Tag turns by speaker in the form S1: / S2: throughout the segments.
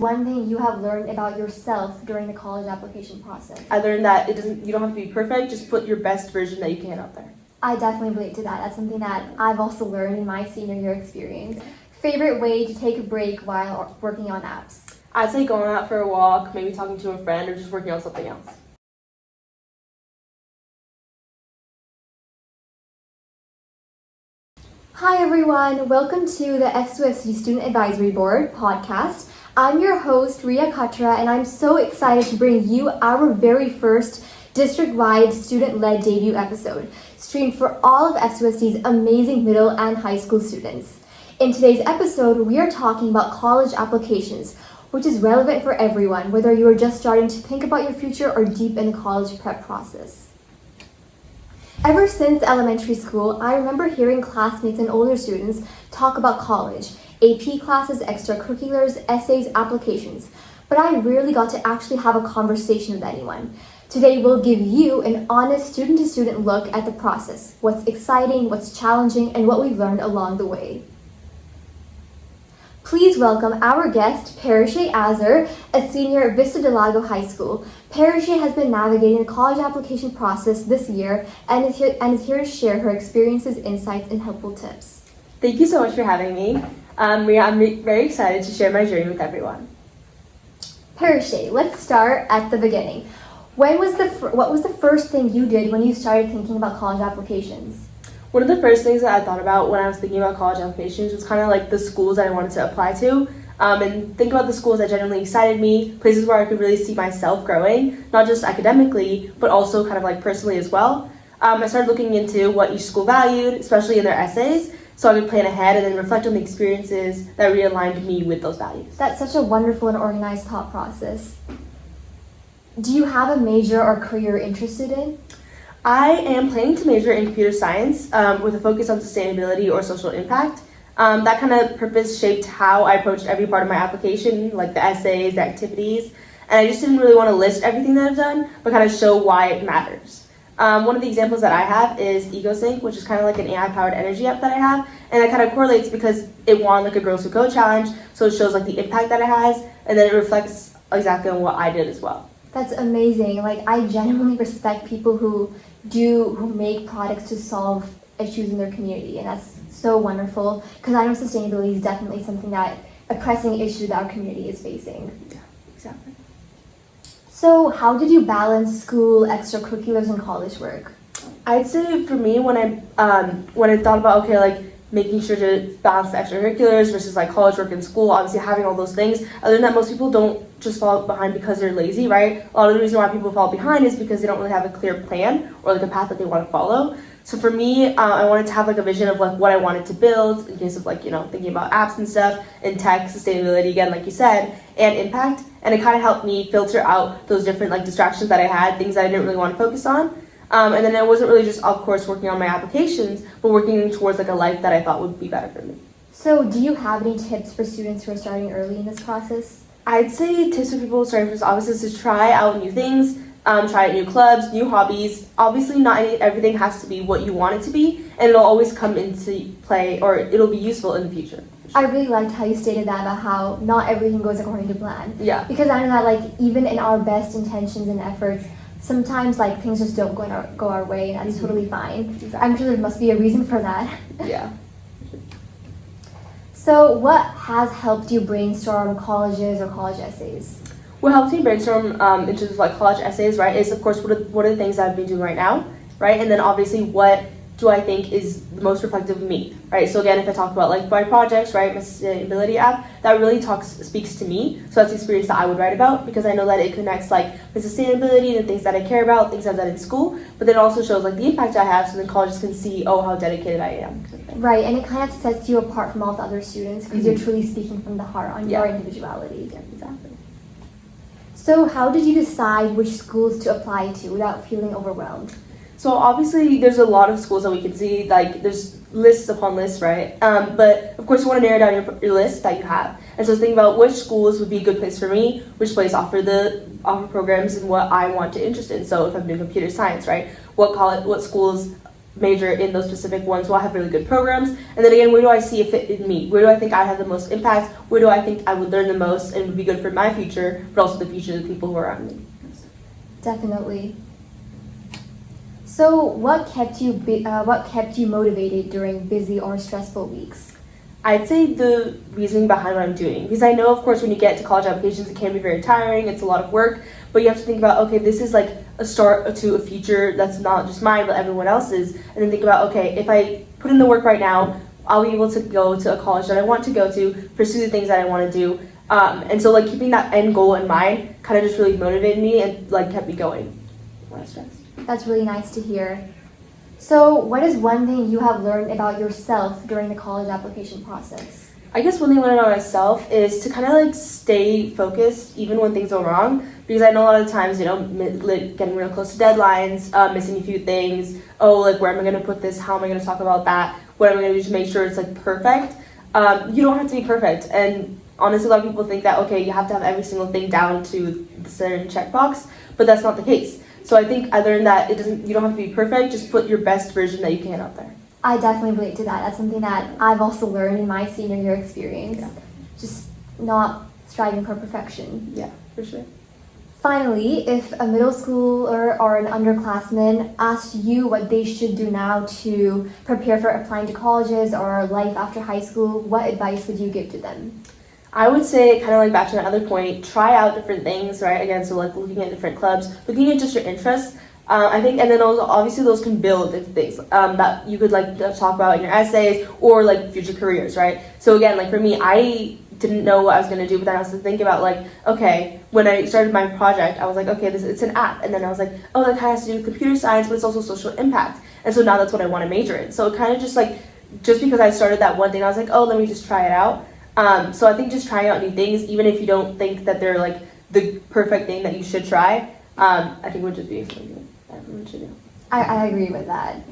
S1: One thing you have learned about yourself during the college application process?
S2: I learned that you don't have to be perfect, just put your best version that you can out there.
S1: I definitely relate to that. That's something that I've also learned in my senior year experience. Favorite way to take a break while working on apps?
S2: I'd say going out for a walk, maybe talking to a friend, or just working on something else.
S1: Hi everyone, welcome to the FCUSD Student Advisory Board podcast. I'm your host, Ria Katra, and I'm so excited to bring you our very first district-wide student-led debut episode, streamed for all of FCUSD's amazing middle and high school students. In today's episode, we are talking about college applications, which is relevant for everyone, whether you are just starting to think about your future or deep in the college prep process. Ever since elementary school, I remember hearing classmates and older students talk about college, AP classes, extracurriculars, essays, applications, but I rarely got to actually have a conversation with anyone. Today, we'll give you an honest student-to-student look at the process, what's exciting, what's challenging, and what we've learned along the way. Please welcome our guest, Parishay Azar, a senior at Vista Del Lago High School. Parishay has been navigating the college application process this year and is here to share her experiences, insights, and helpful tips.
S2: Thank you so much for having me. Ria, I'm very excited to share my journey with everyone.
S1: Parishay, let's start at the beginning. What was the first thing you did when you started thinking about college applications?
S2: One of the first things that I thought about when I was thinking about college applications was kind of like the schools that I wanted to apply to, and think about the schools that genuinely excited me, places where I could really see myself growing, not just academically, but also kind of like personally as well. I started looking into what each school valued, especially in their essays, so I could plan ahead and then reflect on the experiences that realigned me with those values.
S1: That's such a wonderful and organized thought process. Do you have a major or career you're interested in?
S2: I am planning to major in computer science with a focus on sustainability or social impact. That kind of purpose shaped how I approached every part of my application, like the essays, the activities, and I just didn't really want to list everything that I've done, but kind of show why it matters. One of the examples that I have is EgoSync, which is kind of like an AI-powered energy app that I have, and that kind of correlates because it won like a Girls Who Code challenge, so it shows like the impact that it has, and then it reflects exactly on what I did as well.
S1: That's amazing. Like, I genuinely respect people who make products to solve issues in their community, and that's so wonderful because I know sustainability is definitely something a pressing issue that our community is facing.
S2: Yeah, exactly.
S1: So how did you balance school, extracurriculars, and college work?
S2: I'd say for me, when I thought about making sure to balance the extracurriculars versus like college work and school, obviously having all those things, other than that, most people don't just fall behind because they're lazy, right? A lot of the reason why people fall behind is because they don't really have a clear plan or like a path that they want to follow. So for me, I wanted to have like a vision of like what I wanted to build in case of like, thinking about apps and stuff, and tech, sustainability again, like you said, and impact. And it kind of helped me filter out those different like distractions that I had, things that I didn't really want to focus on. And then I wasn't really just, of course, working on my applications, but working towards like a life that I thought would be better for me.
S1: So do you have any tips for students who are starting early in this process?
S2: I'd say tips for people starting first office is to try out new things, try out new clubs, new hobbies. Obviously, not everything has to be what you want it to be, and it'll always come into play, or it'll be useful in the future.
S1: I really liked how you stated that about how not everything goes according to plan.
S2: Yeah.
S1: Because I know that like even in our best intentions and efforts, sometimes like things just don't go our way, and that's totally fine.
S2: Exactly.
S1: I'm sure there must be a reason for that.
S2: Yeah.
S1: So what has helped you brainstorm colleges or college essays?
S2: What helps me brainstorm in terms of like college essays, right, is of course what are the things that I've been doing right now, right? And then obviously what do I think is the most reflective of me, right? So again, if I talk about like my projects, right, my sustainability app, that really speaks to me. So that's the experience that I would write about, because I know that it connects like the sustainability and the things that I care about, things I've done in school, but then it also shows like the impact I have, so then colleges can see, oh, how dedicated I am.
S1: Right, and it kind of sets you apart from all the other students because you're truly speaking from the heart on your individuality.
S2: Yeah, exactly.
S1: So how did you decide which schools to apply to without feeling overwhelmed?
S2: So obviously there's a lot of schools that we can see, like there's lists upon lists, right? But of course you want to narrow down your list that you have. And so think about which schools would be a good place for me, which place offer programs and what I want to interest in. So if I'm doing computer science, right? What schools major in those specific ones will have really good programs. And then again, where do I see a fit in me? Where do I think I have the most impact? Where do I think I would learn the most and would be good for my future, but also the future of the people who are around me?
S1: Definitely. So, what kept you motivated during busy or stressful weeks?
S2: I'd say the reasoning behind what I'm doing, because I know, of course, when you get to college applications, it can be very tiring. It's a lot of work, but you have to think about, okay, this is like a start to a future that's not just mine, but everyone else's. And then think about, okay, if I put in the work right now, I'll be able to go to a college that I want to go to, pursue the things that I want to do. And so, like, keeping that end goal in mind kind of just really motivated me and like kept me going when I was stressed.
S1: That's really nice to hear. So, what is one thing you have learned about yourself during the college application process?
S2: I guess one thing I learned about myself is to kind of like stay focused even when things go wrong, because I know a lot of times, like getting real close to deadlines, missing a few things. Oh, like where am I going to put this? How am I going to talk about that? What am I going to do to make sure it's like perfect? You don't have to be perfect. And honestly, a lot of people think that, okay, you have to have every single thing down to the certain checkbox, but that's not the case. So I think I learned that you don't have to be perfect, just put your best version that you can out there.
S1: I definitely relate to that. That's something that I've also learned in my senior year experience.
S2: Yeah.
S1: Just not striving for perfection.
S2: Yeah, for sure.
S1: Finally, if a middle schooler or an underclassman asked you what they should do now to prepare for applying to colleges or life after high school, what advice would you give to them?
S2: I would say, kind of like back to my other point, try out different things, right? Again, so like looking at different clubs, looking at just your interests. I think, and then also, obviously those can build into things that you could like talk about in your essays or like future careers, right? So again, like for me, I didn't know what I was going to do, but then I was thinking about like, okay, when I started my project, I was like, okay, it's an app. And then I was like, oh, that kind of has to do with computer science, but it's also social impact. And so now that's what I want to major in. So it kind of just because I started that one thing, I was like, oh, let me just try it out. So I think just trying out new things, even if you don't think that they're like the perfect thing that you should try, I think would just be something that everyone should do.
S1: I agree with that.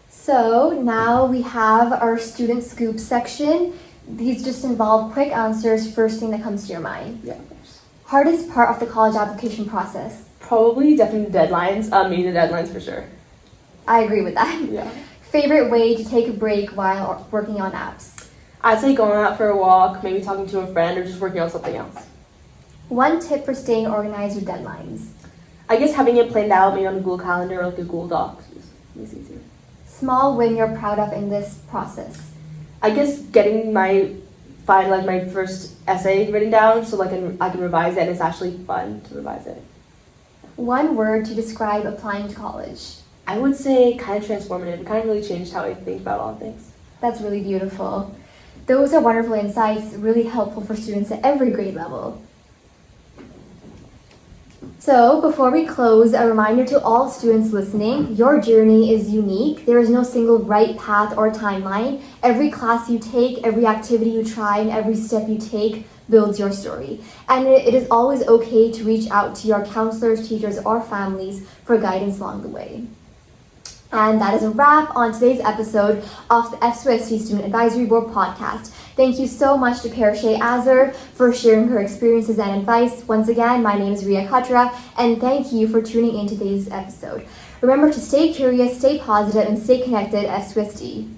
S1: So now we have our student scoop section. These just involve quick answers, first thing that comes to your mind.
S2: Yeah, of course.
S1: Hardest part of the college application process?
S2: Probably definitely the deadlines, meeting the deadlines for sure.
S1: I agree with that.
S2: Yeah.
S1: Favorite way to take a break while working on apps?
S2: I'd say going out for a walk, maybe talking to a friend, or just working on something else.
S1: One tip for staying organized with deadlines?
S2: I guess having it planned out, maybe on a Google Calendar or like a Google Doc, just makes it easier.
S1: Small win you're proud of in this process?
S2: I guess getting my first essay written down, so like I can revise it, and it's actually fun to revise it.
S1: One word to describe applying to college?
S2: I would say kind of transformative. It kind of really changed how I think about all things.
S1: That's really beautiful. Those are wonderful insights, really helpful for students at every grade level. So, before we close, a reminder to all students listening, your journey is unique. There is no single right path or timeline. Every class you take, every activity you try, and every step you take builds your story. And it is always okay to reach out to your counselors, teachers, or families for guidance along the way. And that is a wrap on today's episode of the FCUSD Student Advisory Board podcast. Thank you so much to Parashay Azar for sharing her experiences and advice. Once again, my name is Ria Katra, and thank you for tuning in today's episode. Remember to stay curious, stay positive, and stay connected at FCUSD.